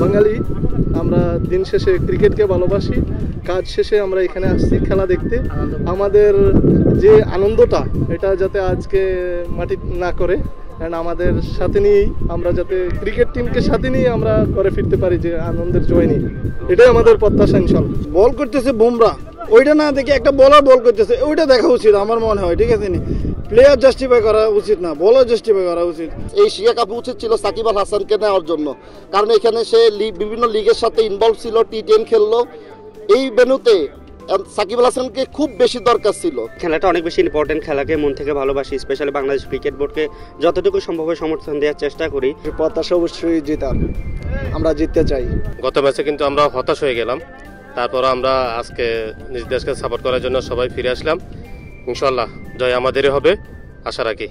বাঙালি, আমরা দিন শেষে ক্রিকেটকে ভালোবাসি। কাজ শেষে আমরা এখানে আসছি খেলা দেখতে। আমাদের যে আনন্দটা এটা যাতে আজকে মাটি না করে, কারণ আমাদের সাথে নিয়েই আমরা যাতে ক্রিকেট টিমকে সাথে নিয়ে আমরা করে ফিরতে পারি যে আনন্দের জয় নিয়ে, এটাই আমাদের প্রত্যাশা ইনশাল্লাহ। বল করতেছে বুমরা, ওইটা না দেখে একটা বলার বল করতেছে, ওইটা দেখা উচিত আমার মনে হয়। ঠিক আছে, প্লেয়ার জাস্টিফাই করা উচিত না, বলার জাস্টিফাই করা উচিত। এশিয়া কাপে উচিত ছিল সাকিব আল হাসানকে নেওয়ার জন্য, কারণ এখানে সে বিভিন্ন লিগের সাথে ইনভলভ ছিল, টি10 খেললো। এই ভেন্যুতে সাকিব আল হাসানকে খুব বেশি দরকার ছিল। খেলাটা অনেক বেশি ইম্পর্টেন্ট, খেলাকে মন থেকে ভালোবাসি। স্পেশালি বাংলাদেশ ক্রিকেট বোর্ডকে যতটুকু সম্ভব সমর্থন দেওয়ার চেষ্টা করি। প্রত্যাশা অবশ্যই জেতার, আমরা জিততে চাই। গত ম্যাচে কিন্তু আমরা হতাশ হয়ে গেলাম, তারপর আমরা আজকে নিজ দেশকে সাপোর্ট করার জন্য সবাই ফিরে আসলাম। ইনশাল্লাহ জয় আমাদেরই হবে, আশা রাখি।